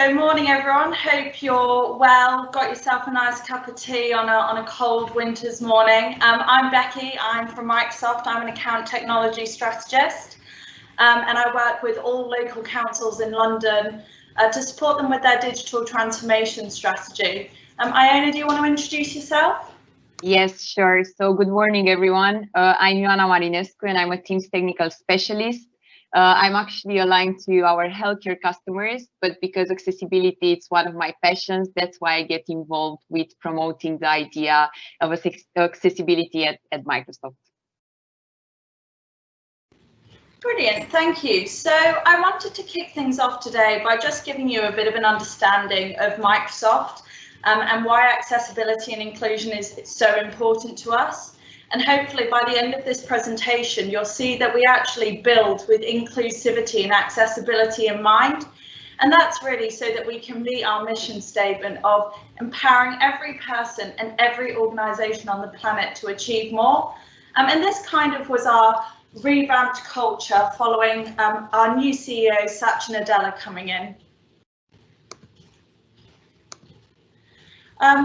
Good morning, everyone. Hope you're well. Got yourself a nice cup of tea on a cold winter's morning. I'm Becky. I'm from Microsoft. I'm an account technology strategist, and I work with all local councils in London to support them with their digital transformation strategy. Iona, do you want to introduce yourself? Yes, sure. So good morning, everyone. I'm Ioana Marinescu, and I'm a Teams technical specialist. I'm actually aligned to our healthcare customers, but because accessibility is one of my passions, that's why I get involved with promoting the idea of accessibility at Microsoft. Brilliant, thank you. So I wanted to kick things off today by just giving you a bit of an understanding of Microsoft and why accessibility and inclusion is so important to us. And hopefully by the end of this presentation, you'll see that we actually build with inclusivity and accessibility in mind. And that's really so that we can meet our mission statement of empowering every person and every organisation on the planet to achieve more. And this kind of was our revamped culture following our new CEO, Satya Nadella, coming in.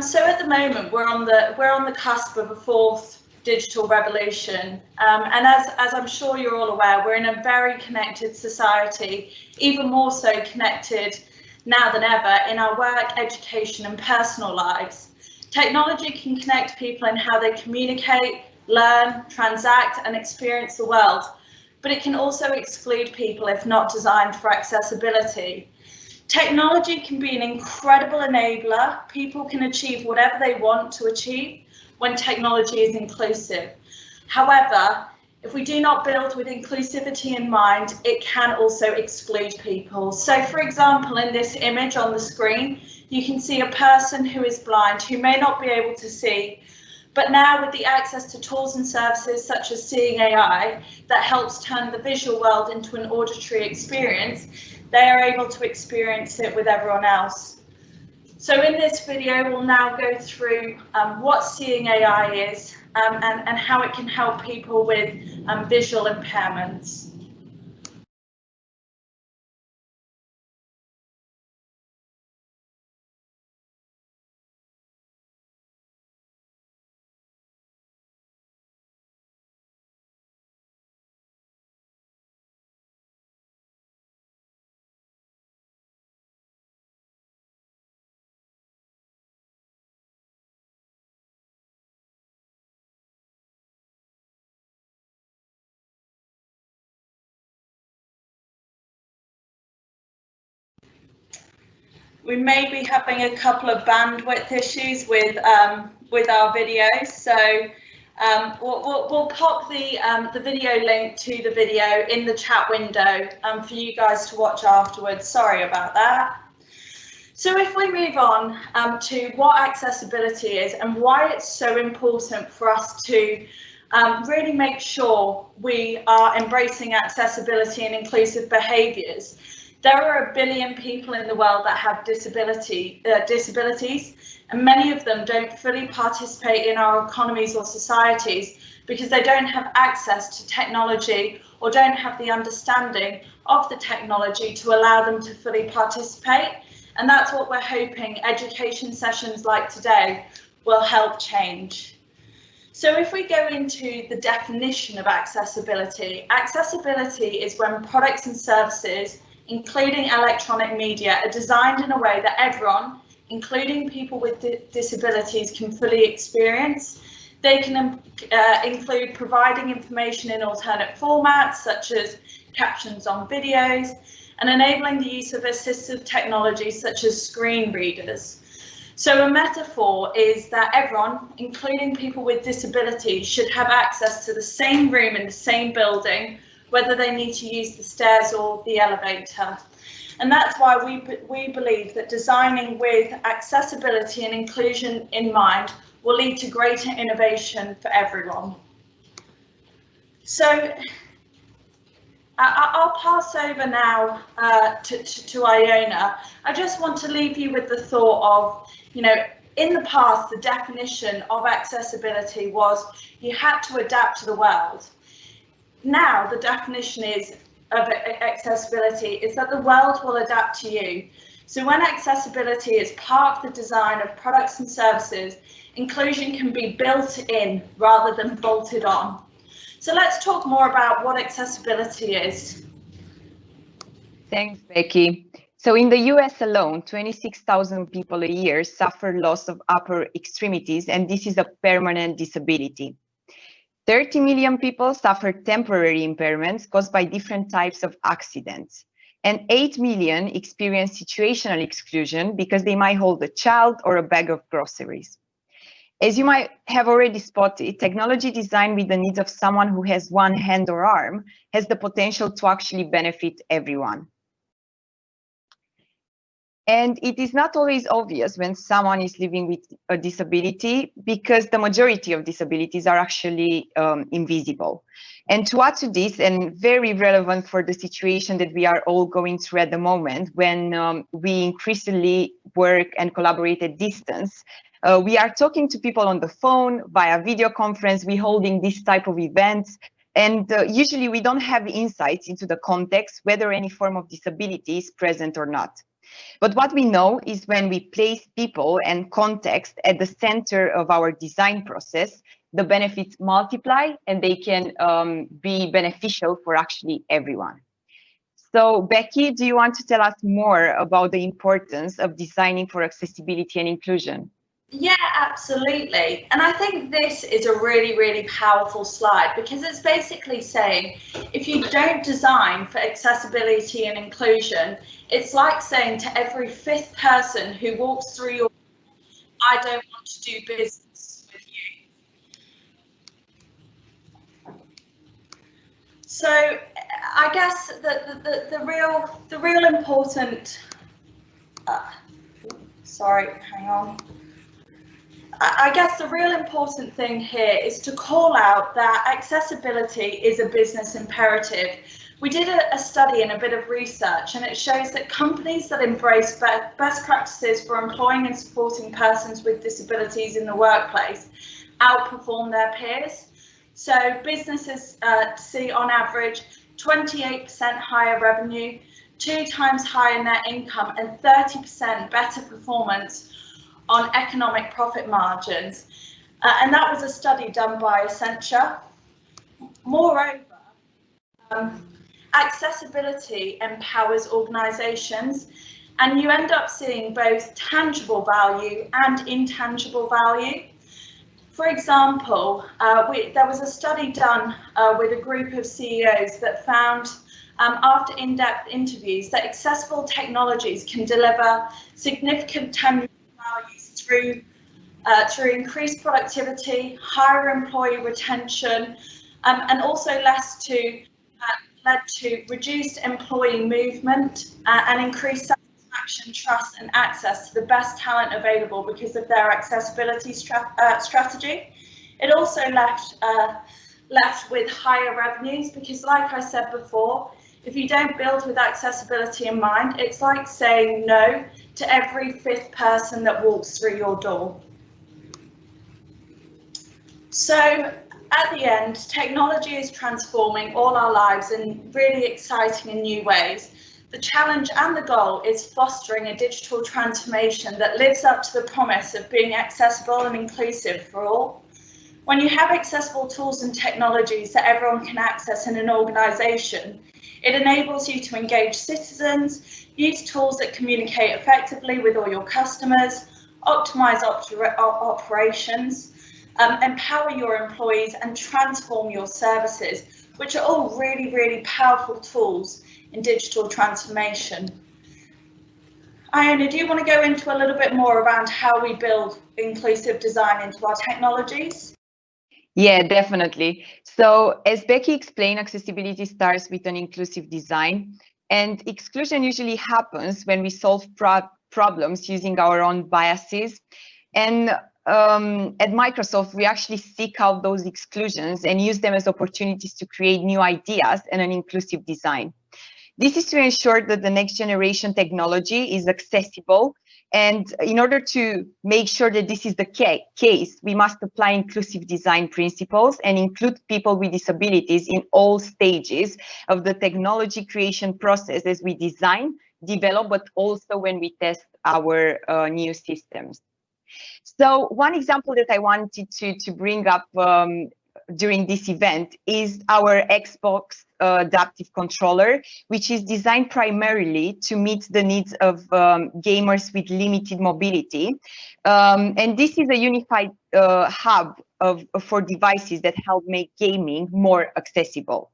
So at the moment, we're on the cusp of a fourth digital revolution, and as I'm sure you're all aware, we're in a very connected society, even more so connected now than ever in our work, education and personal lives. Technology can connect people in how they communicate, learn, transact and experience the world, but it can also exclude people if not designed for accessibility. Technology can be an incredible enabler. People can achieve whatever they want to achieve when technology is inclusive. However, if we do not build with inclusivity in mind, it can also exclude people. So for example, in this image on the screen, you can see a person who is blind, who may not be able to see, but now with the access to tools and services such as Seeing AI that helps turn the visual world into an auditory experience, they are able to experience it with everyone else. So in this video, we'll now go through what Seeing AI is and how it can help people with visual impairments. We may be having a couple of bandwidth issues with our video, so we'll pop the video link to the video in the chat window for you guys to watch afterwards. Sorry about that. So if we move on to what accessibility is and why it's so important for us to really make sure we are embracing accessibility and inclusive behaviours. There are 1 billion people in the world that have disabilities, and many of them don't fully participate in our economies or societies because they don't have access to technology or don't have the understanding of the technology to allow them to fully participate. And that's what we're hoping education sessions like today will help change. So if we go into the definition of accessibility, accessibility is when products and services, including electronic media, are designed in a way that everyone, including people with disabilities, can fully experience. They can include providing information in alternate formats, such as captions on videos, and enabling the use of assistive technology, such as screen readers. So a metaphor is that everyone, including people with disabilities, should have access to the same room in the same building, whether they need to use the stairs or the elevator. And that's why we believe that designing with accessibility and inclusion in mind will lead to greater innovation for everyone. So I'll pass over now to Iona. I just want to leave you with the thought of, in the past, the definition of accessibility was you had to adapt to the world. Now the definition of accessibility is that the world will adapt to you. So when accessibility is part of the design of products and services, inclusion can be built in rather than bolted on. So let's talk more about what accessibility is. Thanks, Becky. So in the US alone, 26,000 people a year suffer loss of upper extremities, and this is a permanent disability. 30 million people suffer temporary impairments caused by different types of accidents. And 8 million experience situational exclusion because they might hold a child or a bag of groceries. As you might have already spotted, technology designed with the needs of someone who has one hand or arm has the potential to actually benefit everyone. And it is not always obvious when someone is living with a disability because the majority of disabilities are actually invisible. And to add to this, and very relevant for the situation that we are all going through at the moment, when we increasingly work and collaborate at distance, we are talking to people on the phone, via video conference, we're holding this type of events, and usually we don't have insights into the context, whether any form of disability is present or not. But what we know is when we place people and context at the center of our design process, the benefits multiply and they can be beneficial for actually everyone. So Becky, do you want to tell us more about the importance of designing for accessibility and inclusion? Yeah, absolutely. And I think this is a really, really powerful slide because it's basically saying if you don't design for accessibility and inclusion, it's like saying to every fifth person who walks through your door, I don't want to do business with you. So I guess the real important sorry, hang on. I guess the real important thing here is to call out that accessibility is a business imperative. We did a study and a bit of research, and it shows that companies that embrace best practices for employing and supporting persons with disabilities in the workplace outperform their peers. So businesses see on average 28% higher revenue, 2 times higher net income, and 30% better performance on economic profit margins, and that was a study done by Accenture. Moreover, accessibility empowers organisations, and you end up seeing both tangible value and intangible value. For example, there was a study done with a group of CEOs that found after in-depth interviews that accessible technologies can deliver significant tangible values through increased productivity, higher employee retention, and also led to reduced employee movement and increased satisfaction, trust, and access to the best talent available because of their accessibility strategy. It also left with higher revenues because, like I said before, if you don't build with accessibility in mind, it's like saying no to every fifth person that walks through your door. So at the end, technology is transforming all our lives in really exciting and new ways. The challenge and the goal is fostering a digital transformation that lives up to the promise of being accessible and inclusive for all. When you have accessible tools and technologies that everyone can access in an organisation, it enables you to engage citizens, use tools that communicate effectively with all your customers, optimise operations, empower your employees, and transform your services, which are all really, really powerful tools in digital transformation. Iona, do you want to go into a little bit more around how we build inclusive design into our technologies? Yeah, definitely. So as Becky explained, accessibility starts with an inclusive design, and exclusion usually happens when we solve problems using our own biases. And at Microsoft, we actually seek out those exclusions and use them as opportunities to create new ideas and an inclusive design. This is to ensure that the next generation technology is accessible. And in order to make sure that this is the case, we must apply inclusive design principles and include people with disabilities in all stages of the technology creation process as we design, develop, but also when we test our new systems. So one example that I wanted to bring up during this event is our Xbox adaptive controller, which is designed primarily to meet the needs of gamers with limited mobility. And this is a unified hub for devices that help make gaming more accessible.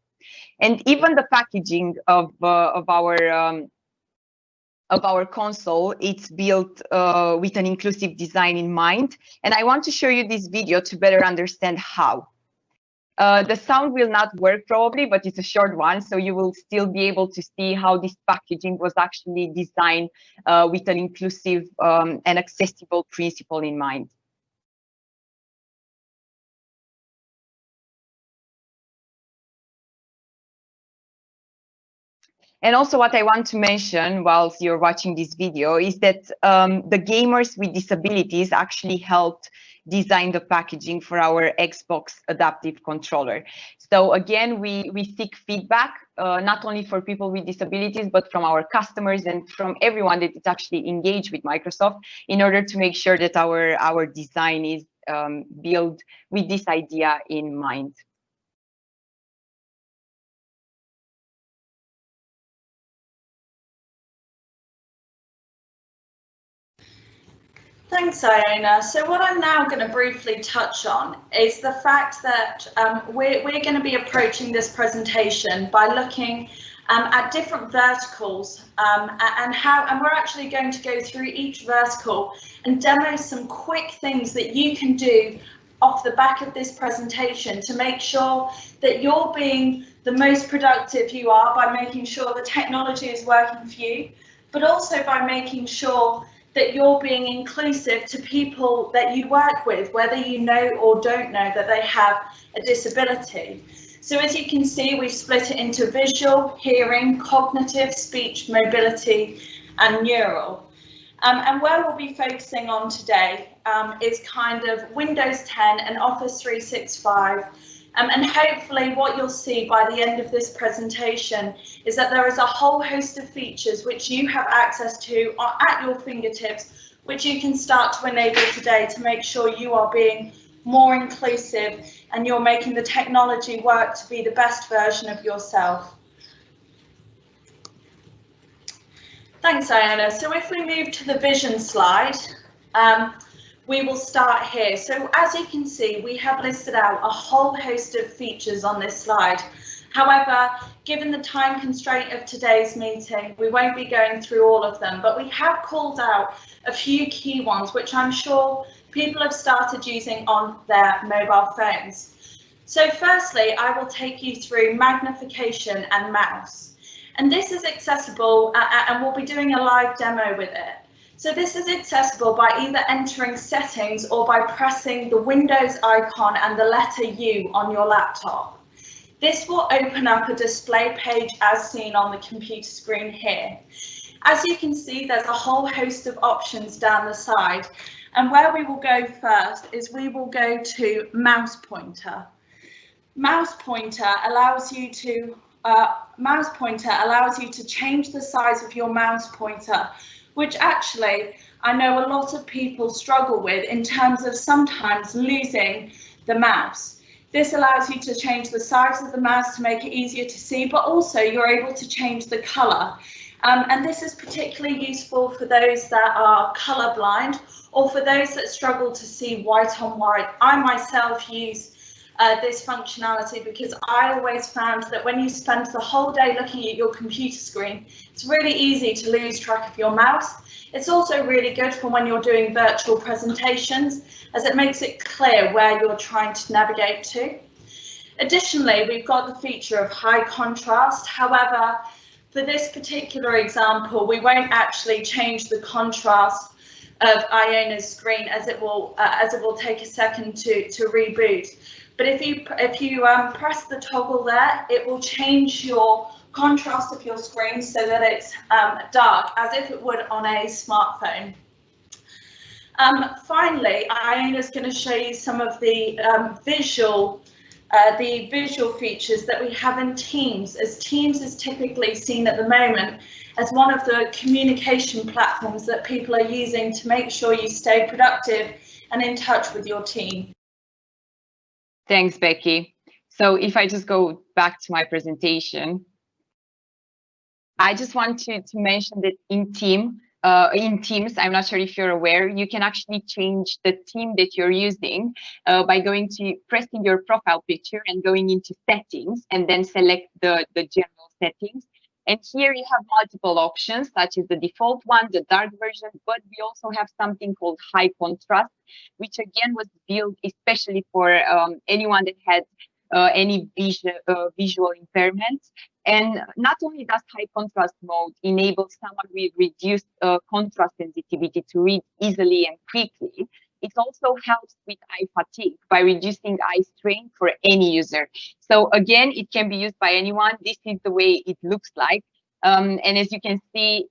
And even the packaging of our console, it's built with an inclusive design in mind. And I want to show you this video to better understand how. The sound will not work probably, but it's a short one, so you will still be able to see how this packaging was actually designed with an inclusive and accessible principle in mind. And also what I want to mention whilst you're watching this video is that the gamers with disabilities actually helped design the packaging for our Xbox adaptive controller. So again, we seek feedback, not only for people with disabilities, but from our customers and from everyone that is actually engaged with Microsoft in order to make sure that our design is built with this idea in mind. Thanks, Iona. So what I'm now going to briefly touch on is the fact that we're going to be approaching this presentation by looking at different verticals and we're actually going to go through each vertical and demo some quick things that you can do off the back of this presentation to make sure that you're being the most productive you are by making sure the technology is working for you, but also by making sure that you're being inclusive to people that you work with, whether you know or don't know that they have a disability. So as you can see, we've split it into visual, hearing, cognitive, speech, mobility, and neural. And where we'll be focusing on today is kind of Windows 10 and Office 365. And hopefully what you'll see by the end of this presentation is that there is a whole host of features which you have access to at your fingertips, which you can start to enable today to make sure you are being more inclusive and you're making the technology work to be the best version of yourself. Thanks, Iona. So if we move to the vision slide, we will start here. So as you can see, we have listed out a whole host of features on this slide. However, given the time constraint of today's meeting, we won't be going through all of them, but we have called out a few key ones, which I'm sure people have started using on their mobile phones. So firstly, I will take you through magnification and mouse. And this is accessible and we'll be doing a live demo with it. So this is accessible by either entering settings or by pressing the Windows icon and the letter U on your laptop. This will open up a display page as seen on the computer screen here. As you can see, there's a whole host of options down the side. And where we will go first is we will go to mouse pointer. Mouse pointer allows you to change the size of your mouse pointer, which actually I know a lot of people struggle with in terms of sometimes losing the mouse. This allows you to change the size of the mouse to make it easier to see, but also you're able to change the colour. And this is particularly useful for those that are colourblind or for those that struggle to see white on white. I myself use this functionality because I always found that when you spend the whole day looking at your computer screen, it's really easy to lose track of your mouse. It's also really good for when you're doing virtual presentations, as it makes it clear where you're trying to navigate to. Additionally, we've got the feature of high contrast. However, for this particular example, we won't actually change the contrast of Iona's screen as it will take a second to reboot. But if you press the toggle there, it will change your contrast of your screen so that it's dark, as if it would on a smartphone. Finally, Iona's going to show you some of the visual the visual features that we have in Teams, as Teams is typically seen at the moment as one of the communication platforms that people are using to make sure you stay productive and in touch with your team. Thanks, Becky. So if I just go back to my presentation, I just want to mention that in Teams, I'm not sure if you're aware, you can actually change the theme that you're using by pressing your profile picture and going into settings and then select the general settings. And here you have multiple options, such as the default one, the dark version, but we also have something called high contrast, which again was built especially for anyone that had any visual impairments. And not only does high contrast mode enable someone with reduced contrast sensitivity to read easily and quickly, it also helps with eye fatigue by reducing eye strain for any user. So again, it can be used by anyone. This is the way it looks like. And as you can see,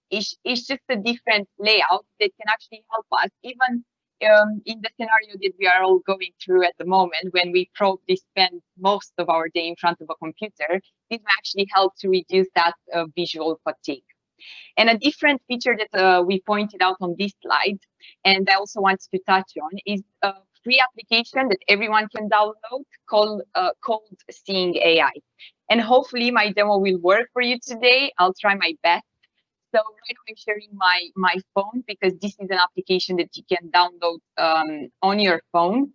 it's just a different layout that can actually help us, even in the scenario that we are all going through at the moment, when we probably spend most of our day in front of a computer, this may actually help to reduce that visual fatigue. And a different feature that we pointed out on this slide, and I also wanted to touch on, is a free application that everyone can download called Seeing AI. And hopefully my demo will work for you today. I'll try my best. So right now I'm sharing my phone because this is an application that you can download on your phone.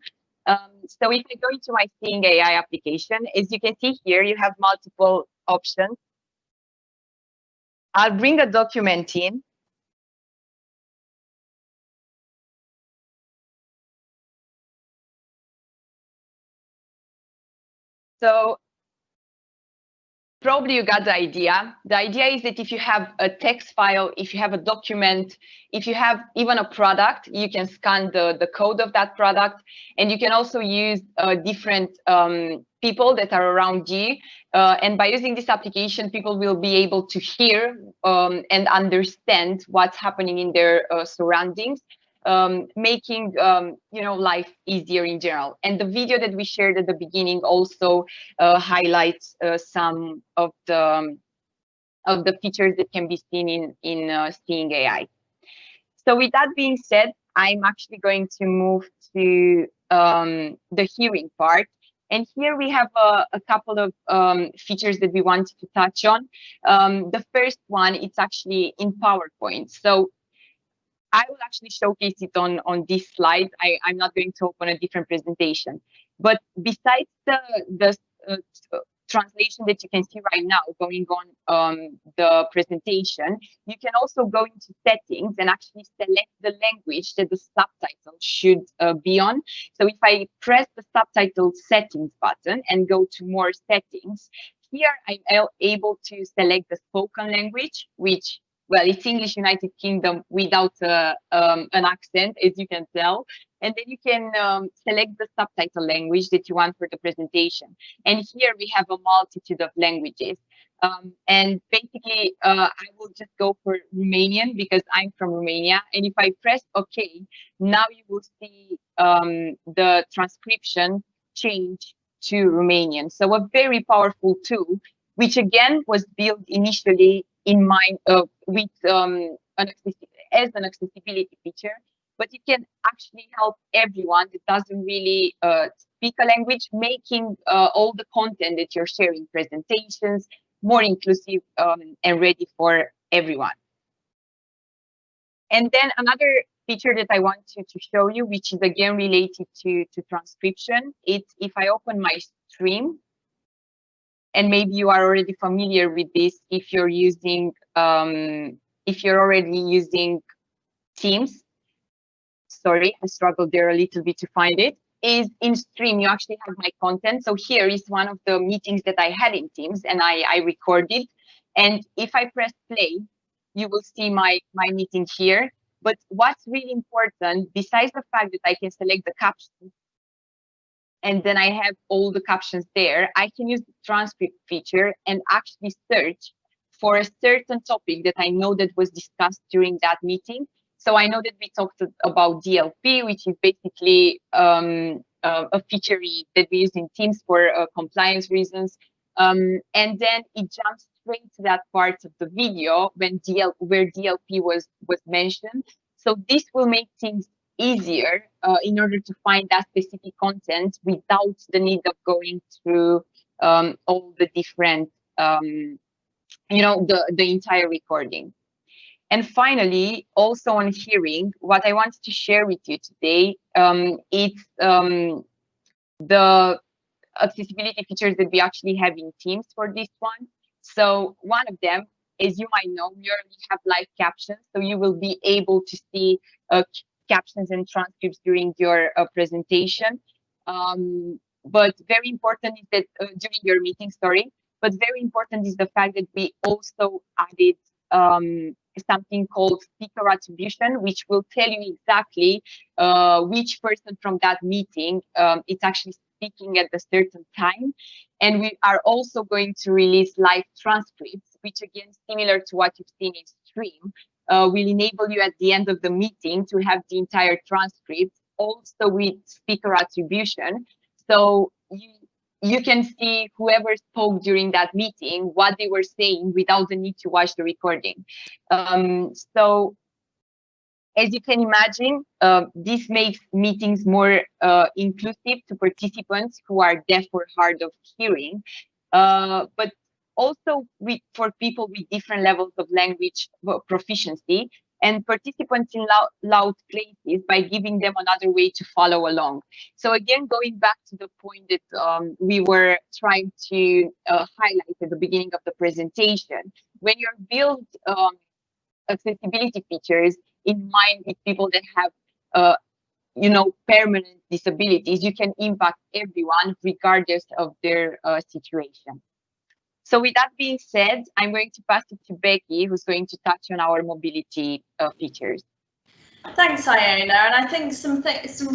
So if I go into my Seeing AI application, as you can see here, you have multiple options. I'll bring a document in. So probably you got the idea. The idea is that if you have a text file, if you have a document, if you have even a product, you can scan the code of that product. And you can also use different people that are around you. And by using this application, people will be able to hear and understand what's happening in their surroundings. Making life easier in general. And the video that we shared at the beginning also highlights some of the features that can be seen in Seeing AI. So with that being said, I'm actually going to move to the hearing part. And here we have a couple of features that we wanted to touch on. The first one, it's actually in PowerPoint. So I will actually showcase it on this slide. I'm not going to open a different presentation. But besides the translation that you can see right now going on the presentation, you can also go into settings and actually select the language that the subtitle should be on. So if I press the subtitle settings button and go to more settings, here I'm able to select the spoken language, which, well, it's English United Kingdom without an accent, as you can tell. And then you can select the subtitle language that you want for the presentation. And here we have a multitude of languages. And basically, I will just go for Romanian because I'm from Romania. And if I press OK, now you will see the transcription change to Romanian. So a very powerful tool, which again was built initially in mind with as an accessibility feature, but it can actually help everyone that doesn't really speak a language, making all the content that you're sharing, presentations, more inclusive and ready for everyone. And then another feature that I want to show you, which is again related to transcription, it's if I open my stream, and maybe you are already familiar with this if you're using, if you're already using Teams. Sorry, I struggled there a little bit to find it. Is in stream, you actually have my content. So here is one of the meetings that I had in Teams, and I recorded. And if I press play, you will see my meeting here. But what's really important, besides the fact that I can select the captions, and then I have all the captions there, I can use the transcript feature and actually search for a certain topic that I know that was discussed during that meeting. So I know that we talked about DLP, which is basically a feature that we use in Teams for compliance reasons. And then it jumps straight to that part of the video where DLP was mentioned. So this will make things easier in order to find that specific content without the need of going through all the different, the entire recording. And finally, also on hearing, what I wanted to share with you today, it's the accessibility features that we actually have in Teams for this one. So one of them, as you might know, we already have live captions, so you will be able to see captions and transcripts during your presentation. But very important is that during your meeting, sorry. But very important is the fact that we also added something called speaker attribution, which will tell you exactly which person from that meeting it's actually speaking at a certain time. And we are also going to release live transcripts, which again, similar to what you've seen in stream, will enable you at the end of the meeting to have the entire transcript, also with speaker attribution. So you can see whoever spoke during that meeting, what they were saying without the need to watch the recording. So as you can imagine, this makes meetings more inclusive to participants who are deaf or hard of hearing, but also for people with different levels of language proficiency, and participants in loud places by giving them another way to follow along. So again, going back to the point that we were trying to highlight at the beginning of the presentation, when you're build accessibility features in mind with people that have permanent disabilities, you can impact everyone regardless of their situation. So with that being said, I'm going to pass it to Becky, who's going to touch on our mobility features. Thanks, Iona. And I think some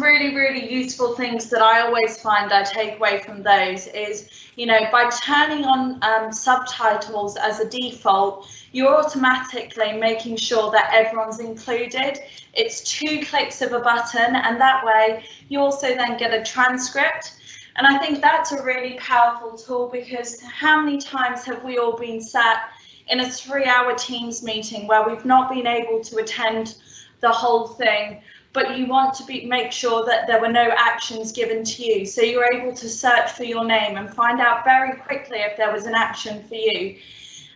really, really useful things that I always find I take away from those is, by turning on subtitles as a default, you're automatically making sure that everyone's included. It's 2 clicks of a button, and that way you also then get a transcript. And I think that's a really powerful tool, because how many times have we all been sat in a 3-hour Teams meeting where we've not been able to attend the whole thing, but you want to make sure that there were no actions given to you. So you're able to search for your name and find out very quickly if there was an action for you.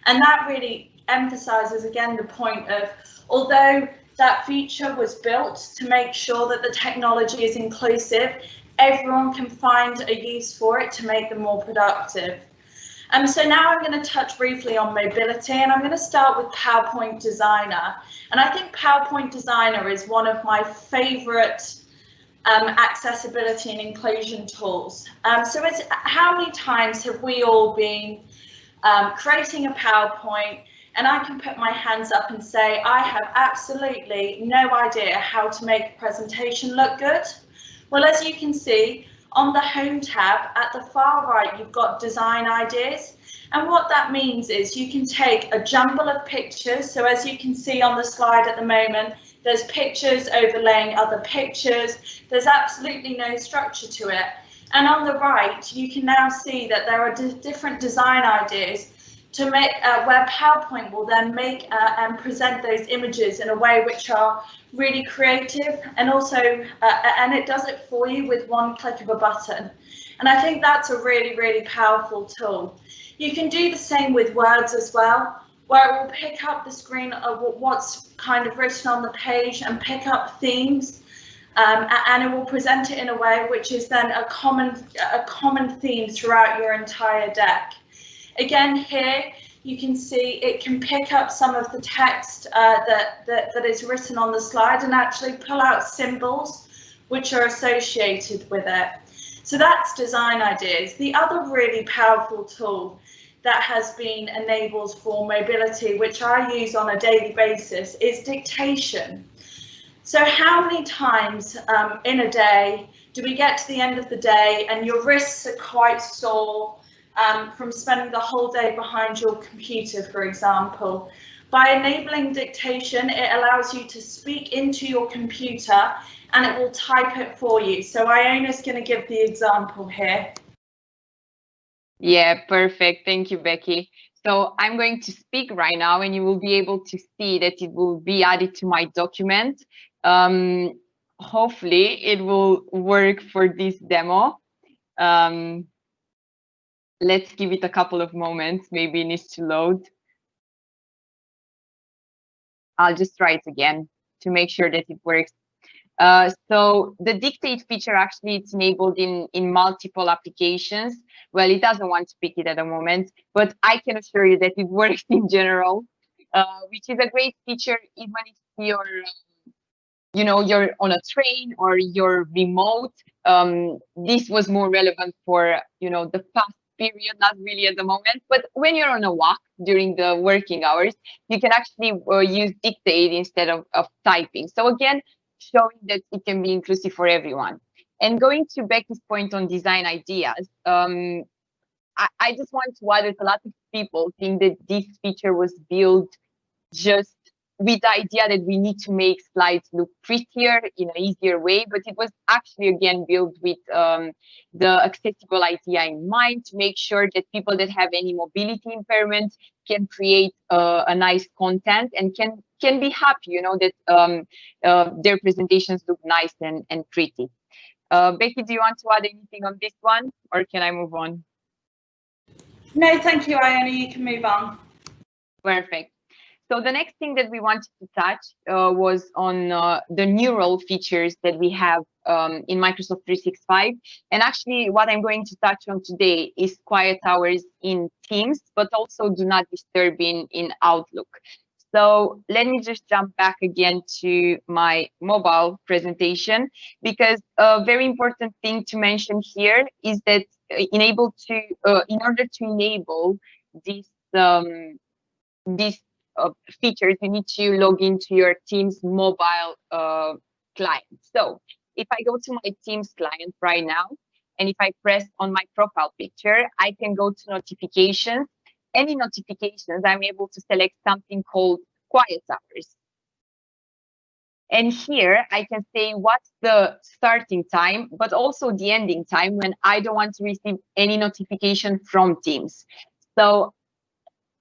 And that really emphasizes again the point of, although that feature was built to make sure that the technology is inclusive, everyone can find a use for it to make them more productive. So now I'm going to touch briefly on mobility, and I'm going to start with PowerPoint Designer. And I think PowerPoint Designer is one of my favorite accessibility and inclusion tools. So it's, how many times have we all been creating a PowerPoint, and I can put my hands up and say, I have absolutely no idea how to make a presentation look good? Well, as you can see, on the Home tab at the far right, you've got design ideas. And what that means is you can take a jumble of pictures. So as you can see on the slide at the moment, there's pictures overlaying other pictures. There's absolutely no structure to it. And on the right, you can now see that there are different design ideas to make where PowerPoint will then make and present those images in a way which are really creative, and also and it does it for you with 1 click of a button. And I think that's a really, really powerful tool. You can do the same with words as well, where it will pick up the screen of what's kind of written on the page and pick up themes, and it will present it in a way which is then a common theme throughout your entire deck. Again, here you can see it can pick up some of the text that is written on the slide and actually pull out symbols which are associated with it. So that's design ideas. The other really powerful tool that has been enabled for mobility, which I use on a daily basis, is dictation. So how many times in a day do we get to the end of the day and your wrists are quite sore from spending the whole day behind your computer, for example? By enabling dictation, it allows you to speak into your computer and it will type it for you. So Iona's going to give the example here. Yeah, perfect. Thank you, Becky. So I'm going to speak right now and you will be able to see that it will be added to my document. Hopefully it will work for this demo. Let's give it a couple of moments. Maybe it needs to load. I'll just try it again to make sure that it works. So the dictate feature actually it's enabled in multiple applications. Well, it doesn't want to pick it at the moment, but I can assure you that it works in general, which is a great feature even if you're on a train or you're remote. This was more relevant for the past period, not really at the moment, but when you're on a walk during the working hours, you can actually use dictate instead of typing. So again, showing that it can be inclusive for everyone. And going to Becky's point on design ideas, I just want to add that a lot of people think that this feature was built just with the idea that we need to make slides look prettier in an easier way, but it was actually again built with the accessible idea in mind to make sure that people that have any mobility impairment can create a nice content and can be happy, that their presentations look nice and pretty. Becky, do you want to add anything on this one, or can I move on? No, thank you, Iona. You can move on. Perfect. So the next thing that we wanted to touch was on the neural features that we have in Microsoft 365. And actually what I'm going to touch on today is quiet hours in Teams, but also do not disturb in Outlook. So let me just jump back again to my mobile presentation, because a very important thing to mention here is that in order to enable these features, you need to log into your Teams mobile client. So if I go to my Teams client right now, and if I press on my profile picture, I can go to notifications. Any notifications, I'm able to select something called quiet hours. And here I can say what's the starting time, but also the ending time when I don't want to receive any notification from Teams. So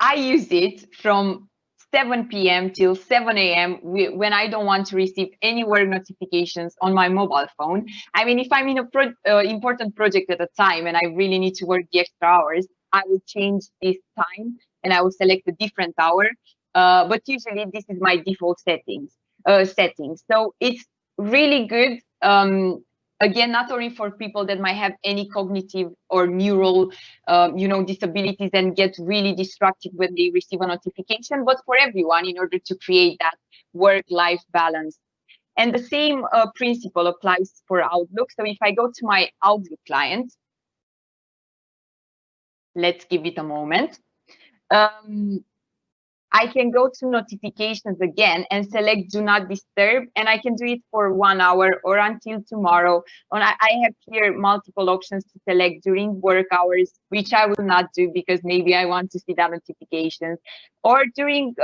I use it from 7 p.m. till 7 a.m. when I don't want to receive any work notifications on my mobile phone. I mean, if I'm in a important project at a time and I really need to work the extra hours, I will change this time and I will select a different hour. But usually this is my default settings. So it's really good. Again, not only for people that might have any cognitive or neural, disabilities and get really distracted when they receive a notification, but for everyone in order to create that work-life balance. And the same principle applies for Outlook. So if I go to my Outlook client, let's give it a moment. I can go to notifications again and select do not disturb, and I can do it for 1 hour or until tomorrow. And I have here multiple options to select during work hours, which I will not do because maybe I want to see the notifications, or during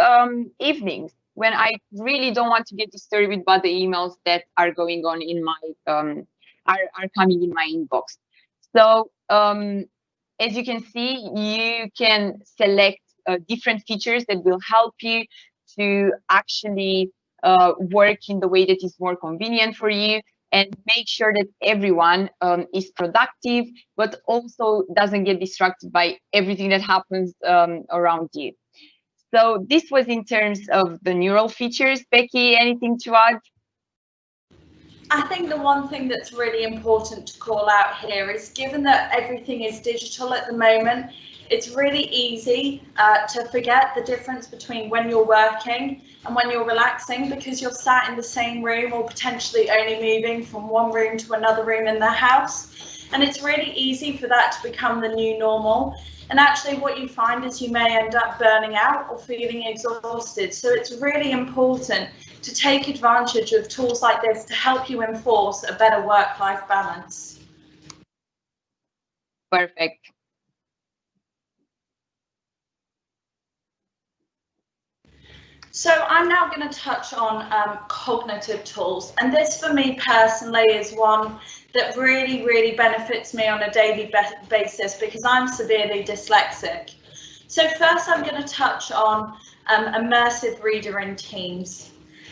evenings when I really don't want to get disturbed by the emails that are going on in my are coming in my inbox. So as you can see, you can select different features that will help you to actually work in the way that is more convenient for you and make sure that everyone is productive, but also doesn't get distracted by everything that happens around you. So this was in terms of the neural features. Becky, anything to add? I think the one thing that's really important to call out here is, given that everything is digital at the moment, it's really easy to forget the difference between when you're working and when you're relaxing, because you're sat in the same room or potentially only moving from one room to another room in the house. And it's really easy for that to become the new normal. And actually what you find is you may end up burning out or feeling exhausted. So it's really important to take advantage of tools like this to help you enforce a better work-life balance. Perfect. So I'm now going to touch on cognitive tools, and this for me personally is one that really benefits me on a daily basis because I'm severely dyslexic. So first I'm going to touch on immersive reader in Teams.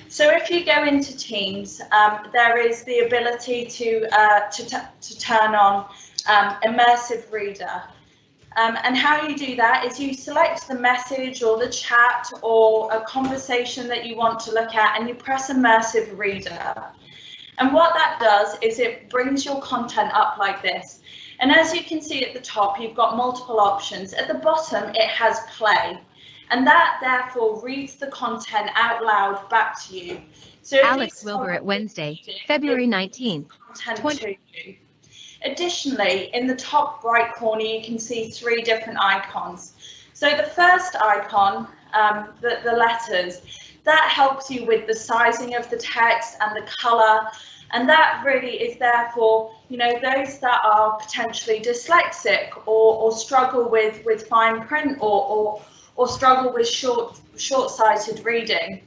So if you go into Teams, there is the ability to turn on immersive reader. And how you do that is you select the message or the chat or a conversation that you want to look at and you press immersive reader. And what that does is it brings your content up like this. And as you can see at the top, you've got multiple options. At the bottom, it has play. And that therefore reads the content out loud back to you. So Alex Wilbur at Wednesday, February 19th. Additionally, in the top right corner, you can see 3 different icons. So the first icon, the letters, that helps you with the sizing of the text and the color. And that really is there for, you know, those that are potentially dyslexic or struggle with fine print or struggle with short-sighted reading.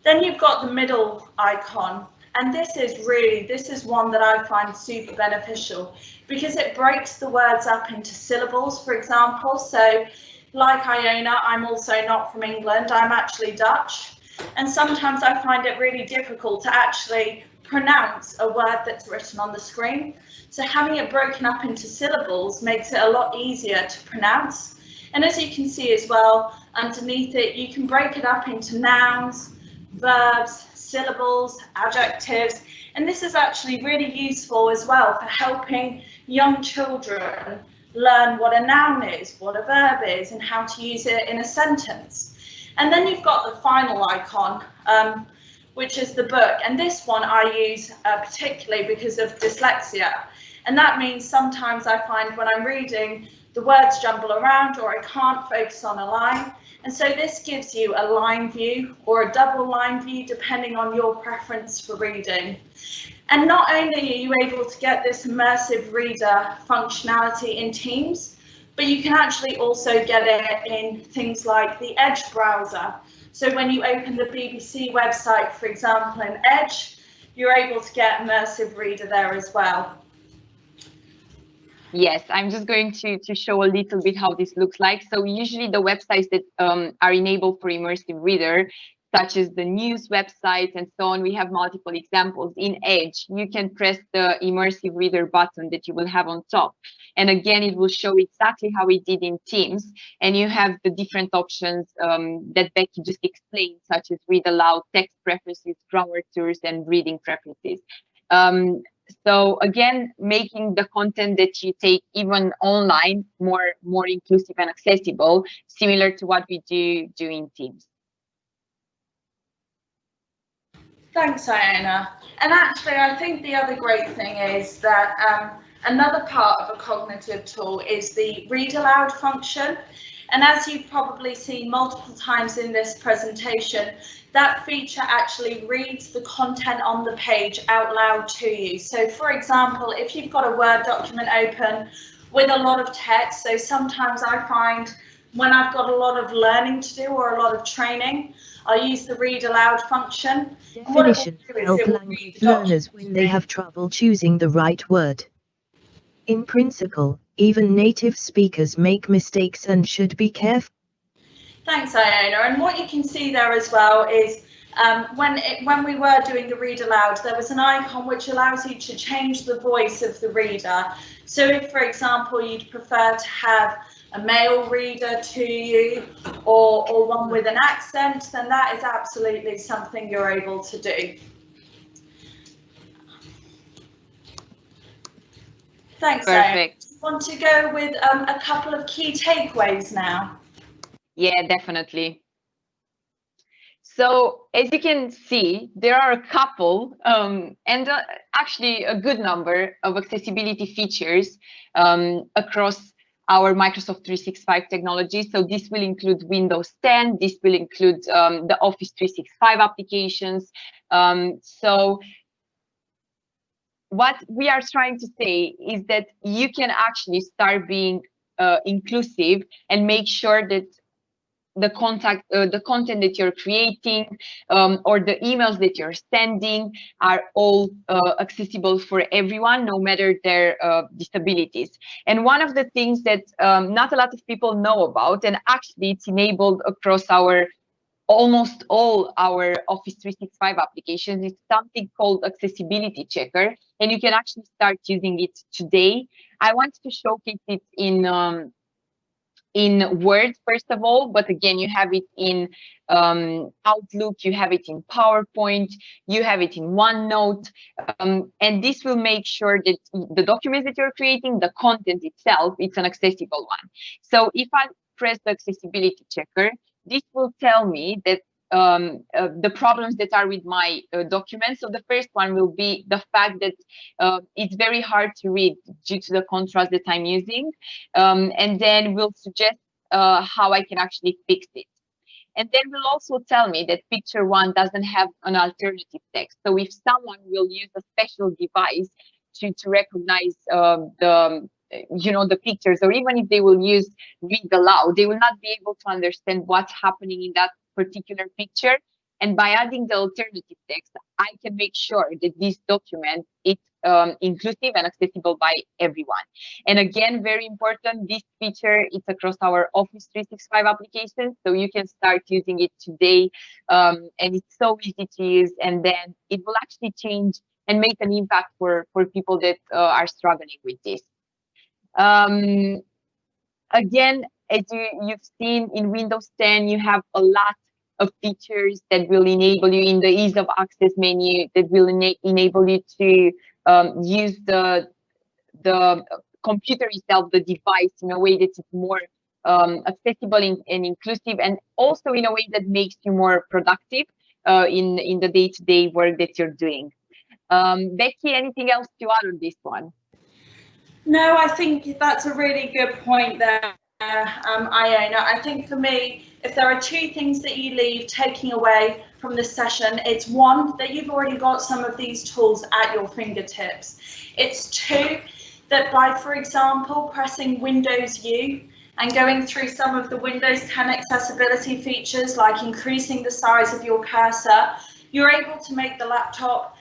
Then you've got the middle icon. And this is one that I find super beneficial because it breaks the words up into syllables, for example. So like Iona, I'm also not from England, I'm actually Dutch. And sometimes I find it really difficult to actually pronounce a word that's written on the screen. So having it broken up into syllables makes it a lot easier to pronounce. And as you can see as well, underneath it, you can break it up into nouns, verbs, syllables, adjectives, and this is actually really useful as well for helping young children learn what a noun is, what a verb is, and how to use it in a sentence. And then you've got the final icon, which is the book, and this one I use particularly because of dyslexia, and that means sometimes I find when I'm reading the words jumble around or I can't focus on a line. And so this gives you a line view or a double line view, depending on your preference for reading. And not only are you able to get this immersive reader functionality in Teams, but you can actually also get it in things like the Edge browser. So when you open the BBC website, for example, in Edge, you're able to get immersive reader there as well. Yes, I'm just going to show a little bit how this looks like. So usually the websites that are enabled for immersive reader, such as the news websites and so on, we have multiple examples. In Edge, you can press the immersive reader button that you will have on top. And again, it will show exactly how it did in Teams. And you have the different options that Becky just explained, such as read aloud, text preferences, grammar tours, and reading preferences. So again, making the content that you take even online more inclusive and accessible, similar to what we do in Teams. Thanks, Iona. And actually, I think the other great thing is that another part of a cognitive tool is the read aloud function. And as you've probably seen multiple times in this presentation, that feature actually reads the content on the page out loud to you. So for example, if you've got a Word document open with a lot of text, so sometimes I find when I've got a lot of learning to do or a lot of training, I'll use the read aloud function. Definitions help language learners when they have trouble choosing the right word. In principle, even native speakers make mistakes and should be careful. Thanks, Iona. And what you can see there as well is when we were doing the read aloud, there was an icon which allows you to change the voice of the reader. So if, for example, you'd prefer to have a male reader to you or one with an accent, then that is absolutely something you're able to do. Thanks, Perfect. Iona. Want to go with a couple of key takeaways now? Yeah, definitely. So as you can see, there are a couple and actually a good number of accessibility features across our Microsoft 365 technology. So this will include Windows 10, this will include the Office 365 applications. So what we are trying to say is that you can actually start being inclusive and make sure that the content that you're creating, or the emails that you're sending are all accessible for everyone, no matter their disabilities. And one of the things that not a lot of people know about, and actually it's enabled across almost all our Office 365 applications, is something called Accessibility Checker, and you can actually start using it today. I want to showcase it in Word, first of all, but again, you have it in Outlook, you have it in PowerPoint, you have it in OneNote, and this will make sure that the documents that you're creating, the content itself, it's an accessible one. So if I press the accessibility checker, this will tell me that the problems that are with my documents. So the first one will be the fact that it's very hard to read due to the contrast that I'm using, and then we'll suggest how I can actually fix it. And then will also tell me that picture one doesn't have an alternative text. So if someone will use a special device to recognize the pictures, or even if they will use read aloud, they will not be able to understand what's happening in that particular picture. And by adding the alternative text, I can make sure that this document is inclusive and accessible by everyone. And again, very important, this feature is across our Office 365 applications, so you can start using it today, and it's so easy to use, and then it will actually change and make an impact for people that are struggling with this. Again, as you've seen in Windows 10, you have a lot of features that will enable you in the ease of access menu, that will enable you to use the computer itself, the device, in a way that is more accessible and inclusive, and also in a way that makes you more productive in the day-to-day work that you're doing. Becky, anything else to add on this one? No, I think that's a really good point there, Iona. I think for me, if there are two things that you leave taking away from this session, it's one, that you've already got some of these tools at your fingertips. It's two, that by, for example, pressing Windows U and going through some of the Windows 10 accessibility features, like increasing the size of your cursor, you're able to make the laptop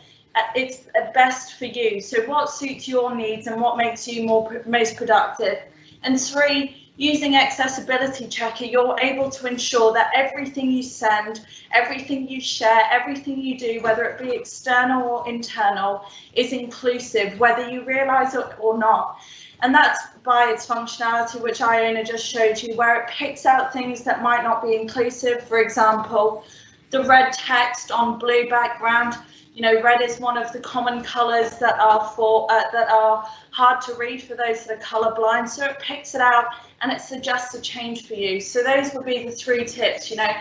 it's best for you. So what suits your needs and what makes you most productive. And three, using Accessibility Checker, you're able to ensure that everything you send, everything you share, everything you do, whether it be external or internal, is inclusive, whether you realize it or not. And that's by its functionality, which Iona just showed you, where it picks out things that might not be inclusive. For example, the red text on blue background. You know, red is one of the common colours that are hard to read for those that are colourblind. So it picks it out and it suggests a change for you. So those would be the three tips. You know,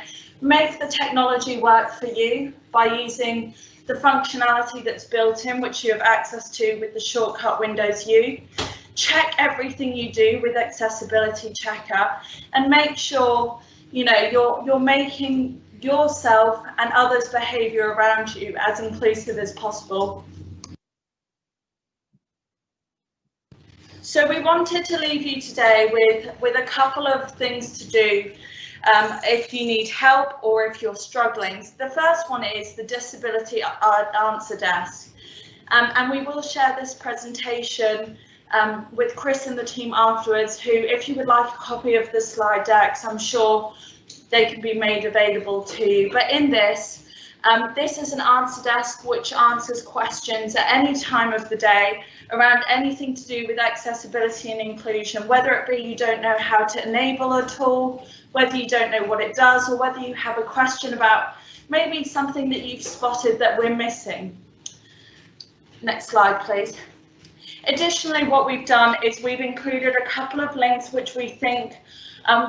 make the technology work for you by using the functionality that's built in, which you have access to with the shortcut Windows U. Check everything you do with Accessibility Checker, and make sure, you know, you're making yourself and others' behaviour around you as inclusive as possible. So we wanted to leave you today with a couple of things to do if you need help or if you're struggling. The first one is the Disability Answer Desk, and we will share this presentation with Chris and the team afterwards, who, if you would like a copy of the slide decks, I'm sure they can be made available to you. But in this is an answer desk which answers questions at any time of the day around anything to do with accessibility and inclusion, whether it be you don't know how to enable a tool, whether you don't know what it does, or whether you have a question about maybe something that you've spotted that we're missing. Next slide, please. Additionally, what we've done is we've included a couple of links which we think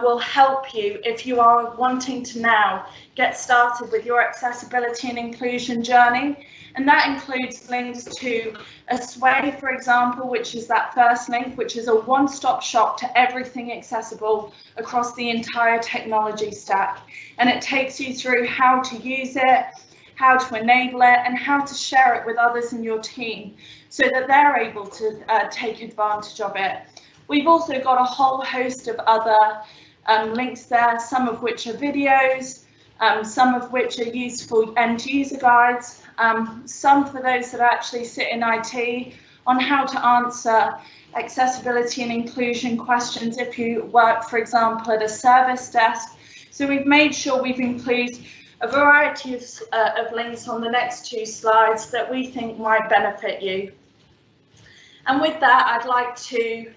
will help you if you are wanting to now get started with your accessibility and inclusion journey. And that includes links to a Sway, for example, which is that first link, which is a one-stop shop to everything accessible across the entire technology stack. And it takes you through how to use it, how to enable it, and how to share it with others in your team so that they're able to take advantage of it. We've also got a whole host of other links there, some of which are videos, some of which are useful end user guides, some for those that actually sit in IT on how to answer accessibility and inclusion questions if you work, for example, at a service desk. So we've made sure we've included a variety of links on the next 2 slides that we think might benefit you. And with that, I'd like to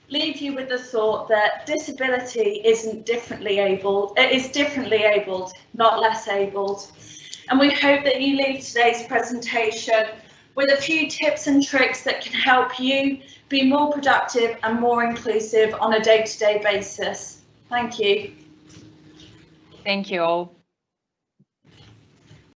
leave you with the thought that disability isn't differently abled, it is differently abled, not less abled. And we hope that you leave today's presentation with a few tips and tricks that can help you be more productive and more inclusive on a day-to-day basis. Thank you. Thank you all.